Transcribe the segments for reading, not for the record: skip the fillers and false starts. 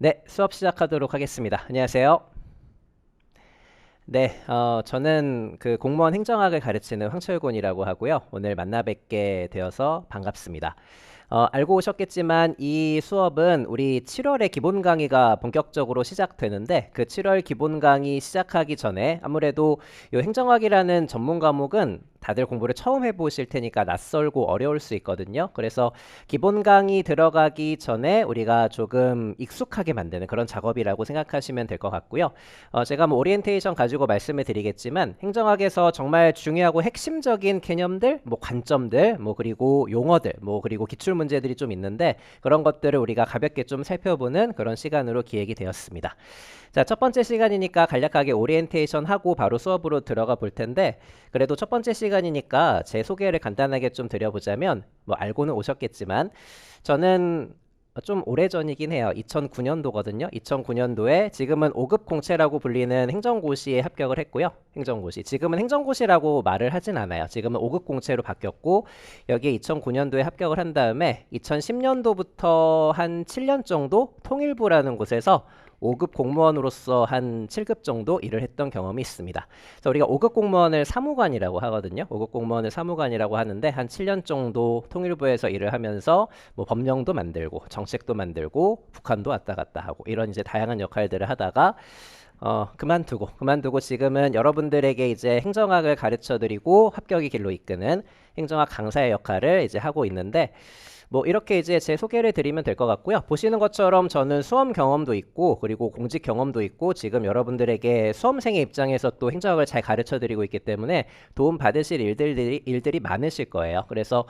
네, 수업 시작하도록 하겠습니다. 안녕하세요. 네, 저는 그 공무원 행정학을 가르치는 황철곤이라고 하고요. 오늘 만나 뵙게 되어서 반갑습니다. 알고 오셨겠지만 이 수업은 우리 7월에 기본 강의가 본격적으로 시작되는데 그 7월 기본 강의 시작하기 전에 아무래도 이 행정학이라는 전문 과목은 다들 공부를 처음 해보실 테니까 낯설고 어려울 수 있거든요. 그래서 기본 강의 들어가기 전에 우리가 조금 익숙하게 만드는 그런 작업이라고 생각하시면 될 것 같고요. 제가 뭐 오리엔테이션 가지고 말씀을 드리겠지만 행정학에서 정말 중요하고 핵심적인 개념들, 뭐 관점들, 뭐 그리고 용어들, 뭐 그리고 기출 문제들이 좀 있는데 그런 것들을 우리가 가볍게 좀 살펴보는 그런 시간으로 기획이 되었습니다. 자, 첫 번째 시간이니까 간략하게 오리엔테이션 하고 바로 수업으로 들어가 볼 텐데 그래도 첫 번째 시간이니까 제 소개를 간단하게 좀 드려보자면 뭐 알고는 오셨겠지만 저는 좀 오래전이긴 해요. 2009년도거든요. 2009년도에 지금은 5급 공채라고 불리는 행정고시에 합격을 했고요. 행정고시. 지금은 행정고시라고 말을 하진 않아요. 지금은 5급 공채로 바뀌었고 여기에 2009년도에 합격을 한 다음에 2010년도부터 한 7년 정도 통일부라는 곳에서 5급 공무원으로서 한 7급 정도 일을 했던 경험이 있습니다. 그래서 우리가 5급 공무원을 사무관이라고 하거든요. 5급 공무원을 사무관이라고 하는데 한 7년 정도 통일부에서 일을 하면서 뭐 법령도 만들고 정책도 만들고 북한도 왔다 갔다 하고 이런 이제 다양한 역할들을 하다가 그만두고 지금은 여러분들에게 이제 행정학을 가르쳐 드리고 합격의 길로 이끄는 행정학 강사의 역할을 이제 하고 있는데 뭐 이렇게 이제 제 소개를 드리면 될 것 같고요. 보시는 것처럼 저는 수험 경험도 있고 그리고 공직 경험도 있고 지금 여러분들에게 수험생의 입장에서 또 행정학을 잘 가르쳐 드리고 있기 때문에 도움 받으실 일들이 많으실 거예요. 그래서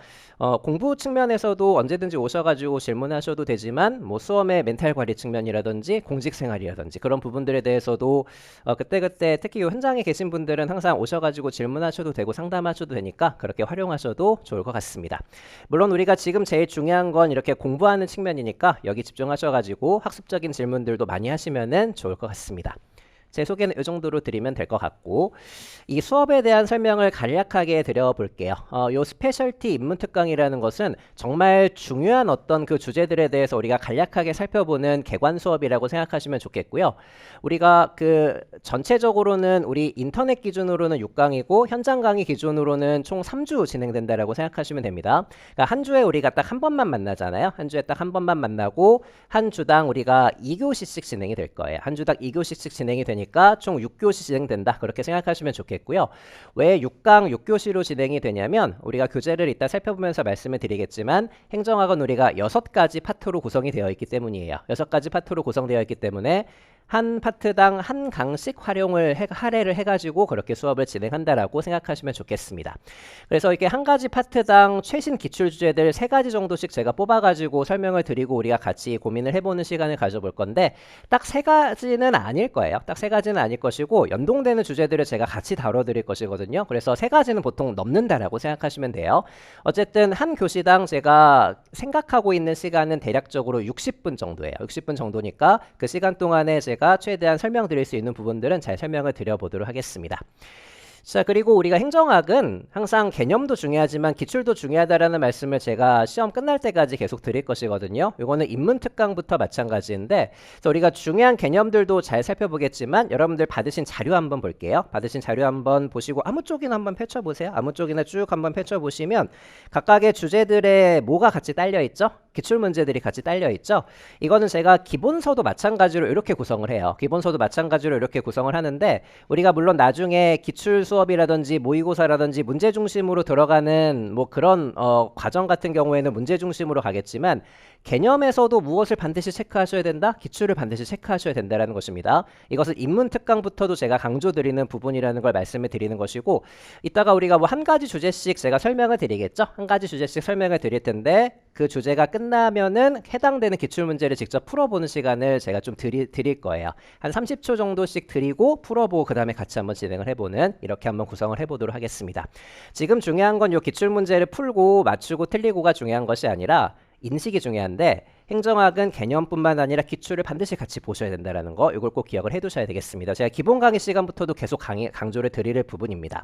공부 측면에서도 언제든지 오셔가지고 질문하셔도 되지만 뭐 수험의 멘탈 관리 측면이라든지 공직 생활이라든지 그런 부분들에 대해서도 그때그때 특히 이 현장에 계신 분들은 항상 오셔가지고 질문하셔도 되고 상담하셔도 되니까 그렇게 활용하셔도 좋을 것 같습니다. 물론 우리가 지금 제일 중요한 건 이렇게 공부하는 측면이니까 여기 집중하셔가지고 학습적인 질문들도 많이 하시면은 좋을 것 같습니다. 제 소개는 이 정도로 드리면 될 것 같고 이 수업에 대한 설명을 간략하게 드려볼게요. 요 스페셜티 입문특강이라는 것은 정말 중요한 어떤 그 주제들에 대해서 우리가 간략하게 살펴보는 개관 수업이라고 생각하시면 좋겠고요. 우리가 그 전체적으로는 우리 인터넷 기준으로는 6강이고 현장 강의 기준으로는 총 3주 진행된다라고 생각하시면 됩니다. 그러니까 한 주에 우리가 딱 한 번만 만나잖아요. 한 주에 딱 한 번만 만나고 한 주당 우리가 2교시씩 진행이 될 거예요. 한 주당 2교시씩 진행이 되니까 총 6교시 진행된다. 그렇게 생각하시면 좋겠고요. 왜 6강 6교시로 진행이 되냐면 우리가 교재를 이따 살펴보면서 말씀을 드리겠지만 행정학은 우리가 6가지 파트로 구성이 되어 있기 때문이에요. 6가지 파트로 구성되어 있기 때문에 한 파트당 한 강씩 할애를 해가지고 그렇게 수업을 진행한다라고 생각하시면 좋겠습니다. 그래서 이렇게 한 가지 파트당 최신 기출 주제들 3가지 정도씩 제가 뽑아가지고 설명을 드리고 우리가 같이 고민을 해보는 시간을 가져볼 건데 딱 3가지는 아닐 거예요. 딱 3가지는 아닐 것이고 연동되는 주제들을 제가 같이 다뤄드릴 것이거든요. 그래서 3가지는 보통 넘는다라고 생각하시면 돼요. 어쨌든 한 교시당 제가 생각하고 있는 시간은 대략적으로 60분 정도예요. 60분 정도니까 그 시간 동안에 제가 최대한 설명드릴 수 있는 부분들은 잘 설명을 드려보도록 하겠습니다. 자, 그리고 우리가 행정학은 항상 개념도 중요하지만 기출도 중요하다라는 말씀을 제가 시험 끝날 때까지 계속 드릴 것이거든요. 이거는 입문특강부터 마찬가지인데 그래서 우리가 중요한 개념들도 잘 살펴보겠지만 여러분들 받으신 자료 한번 볼게요. 받으신 자료 한번 보시고 아무 쪽이나 한번 펼쳐보세요. 아무 쪽이나 쭉 한번 펼쳐보시면 각각의 주제들에 뭐가 같이 딸려있죠? 기출문제들이 같이 딸려있죠? 이거는 제가 기본서도 마찬가지로 이렇게 구성을 해요. 기본서도 마찬가지로 이렇게 구성을 하는데 우리가 물론 나중에 기출 수업이라든지 모의고사라든지 문제 중심으로 들어가는 뭐 그런 과정 같은 경우에는 문제 중심으로 가겠지만 개념에서도 무엇을 반드시 체크하셔야 된다? 기출을 반드시 체크하셔야 된다는 것입니다. 이것은 입문특강부터도 제가 강조드리는 부분이라는 걸 말씀을 드리는 것이고 이따가 우리가 뭐 한 가지 주제씩 제가 설명을 드리겠죠? 한 가지 주제씩 설명을 드릴 텐데 그 주제가 끝나면은 해당되는 기출문제를 직접 풀어보는 시간을 제가 좀 드릴 거예요. 한 30초 정도씩 드리고 풀어보고 그 다음에 같이 한번 진행을 해보는 이렇게 한번 구성을 해보도록 하겠습니다. 지금 중요한 건 이 기출문제를 풀고 맞추고 틀리고가 중요한 것이 아니라 인식이 중요한데 행정학은 개념뿐만 아니라 기출을 반드시 같이 보셔야 된다는 거, 이걸 꼭 기억을 해두셔야 되겠습니다. 제가 기본 강의 시간부터도 계속 강조를 드릴 부분입니다.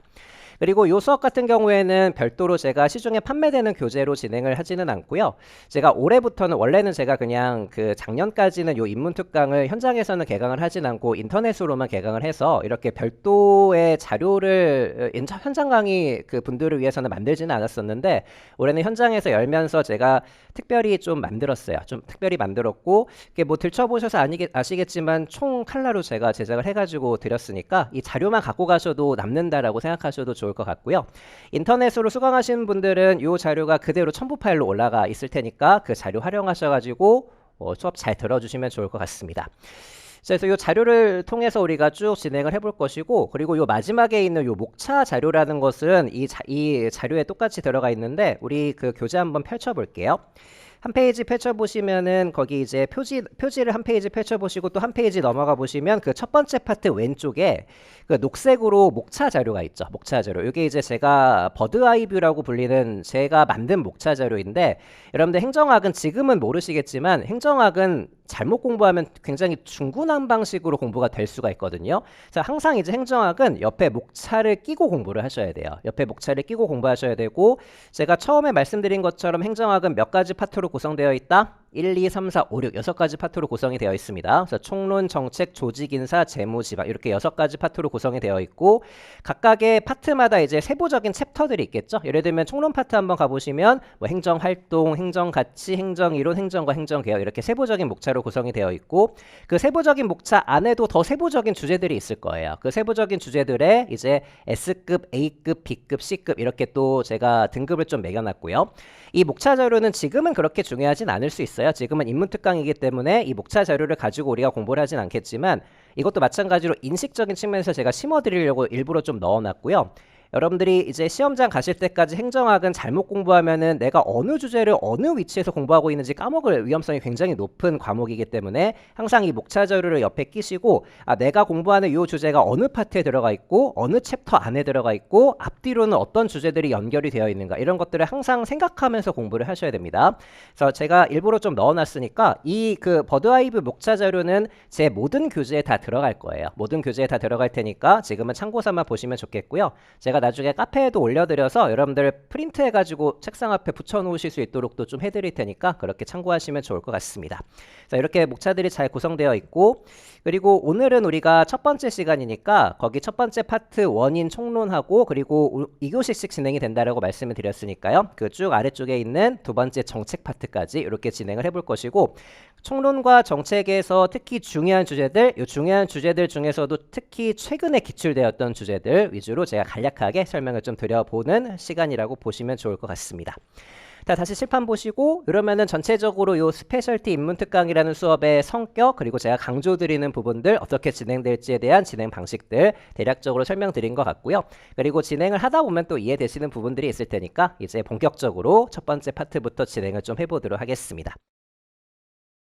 그리고 이 수업 같은 경우에는 별도로 제가 시중에 판매되는 교재로 진행을 하지는 않고요. 제가 올해부터는, 원래는 제가 그냥 그 작년까지는 이 인문특강을 현장에서는 개강을 하진 않고 인터넷으로만 개강을 해서 이렇게 별도의 자료를 현장 강의 그 분들을 위해서는 만들지는 않았었는데, 올해는 현장에서 열면서 제가 특별히 좀 만들었어요. 좀 특별히 만들었고, 이게 뭐 들춰보셔서 아시겠지만 총 칼라로 제가 제작을 해가지고 드렸으니까 이 자료만 갖고 가셔도 남는다라고 생각하셔도 좋을 것 같고요. 인터넷으로 수강하시는 분들은 이 자료가 그대로 첨부 파일로 올라가 있을 테니까 그 자료 활용하셔가지고 수업 잘 들어주시면 좋을 것 같습니다. 그래서 이 자료를 통해서 우리가 쭉 진행을 해볼 것이고, 그리고 이 마지막에 있는 이 목차 자료라는 것은 이 자료에 똑같이 들어가 있는데, 우리 그 교재 한번 펼쳐볼게요. 한 페이지 펼쳐보시면은 거기 이제 표지를 한 페이지 펼쳐보시고 또 한 페이지 넘어가 보시면 그 첫 번째 파트 왼쪽에 그 녹색으로 목차 자료가 있죠. 목차 자료. 이게 이제 제가 버드 아이 뷰라고 불리는 제가 만든 목차 자료인데, 여러분들 행정학은 지금은 모르시겠지만 행정학은 잘못 공부하면 굉장히 중구난방식으로 공부가 될 수가 있거든요. 그래서 항상 이제 행정학은 옆에 목차를 끼고 공부를 하셔야 돼요. 옆에 목차를 끼고 공부하셔야 되고, 제가 처음에 말씀드린 것처럼 행정학은 몇 가지 파트로 구성되어 있다? 1, 2, 3, 4, 5, 6 6가지 파트로 구성이 되어 있습니다. 그래서 총론, 정책, 조직, 인사, 재무, 지방 이렇게 6가지 파트로 구성이 되어 있고, 각각의 파트마다 이제 세부적인 챕터들이 있겠죠. 예를 들면 총론 파트 한번 가보시면 뭐 행정활동, 행정가치, 행정이론, 행정과 행정개혁 이렇게 세부적인 목차로 구성이 되어 있고, 그 세부적인 목차 안에도 더 세부적인 주제들이 있을 거예요. 그 세부적인 주제들에 이제 S급, A급, B급, C급 이렇게 또 제가 등급을 좀 매겨놨고요. 이 목차 자료는 지금은 그렇게 중요하진 않을 수 있어요. 지금은 인문특강이기 때문에 이 목차 자료를 가지고 우리가 공부를 하진 않겠지만, 이것도 마찬가지로 인식적인 측면에서 제가 심어드리려고 일부러 좀 넣어놨고요. 여러분들이 이제 시험장 가실 때까지 행정학은 잘못 공부하면은 내가 어느 주제를 어느 위치에서 공부하고 있는지 까먹을 위험성이 굉장히 높은 과목이기 때문에 항상 이 목차 자료를 옆에 끼시고, 내가 공부하는 이 주제가 어느 파트에 들어가 있고 어느 챕터 안에 들어가 있고 앞뒤로는 어떤 주제들이 연결이 되어 있는가, 이런 것들을 항상 생각하면서 공부를 하셔야 됩니다. 그래서 제가 일부러 좀 넣어놨으니까 이 그 버드아이브 목차 자료는 제 모든 교재에 다 들어갈 거예요. 모든 교재에 다 들어갈 테니까 지금은 참고 삼아 보시면 좋겠고요. 제가 나중에 카페에도 올려드려서 여러분들 프린트해가지고 책상 앞에 붙여놓으실 수 있도록 또 좀 해드릴 테니까 그렇게 참고하시면 좋을 것 같습니다. 자, 이렇게 목차들이 잘 구성되어 있고, 그리고 오늘은 우리가 첫 번째 시간이니까 거기 첫 번째 파트 원인 총론하고, 그리고 2교시씩 진행이 된다라고 말씀을 드렸으니까요. 그 쭉 아래쪽에 있는 두 번째 정책 파트까지 이렇게 진행을 해볼 것이고, 총론과 정책에서 특히 중요한 주제들, 이 중요한 주제들 중에서도 특히 최근에 기출되었던 주제들 위주로 제가 간략하게 설명을 좀 드려보는 시간이라고 보시면 좋을 것 같습니다. 자, 다시 칠판 보시고, 이러면은 전체적으로 이 스페셜티 인문특강이라는 수업의 성격, 그리고 제가 강조드리는 부분들 어떻게 진행될지에 대한 진행 방식들 대략적으로 설명드린 것 같고요. 그리고 진행을 하다 보면 또 이해되시는 부분들이 있을 테니까 이제 본격적으로 첫 번째 파트부터 진행을 좀 해보도록 하겠습니다.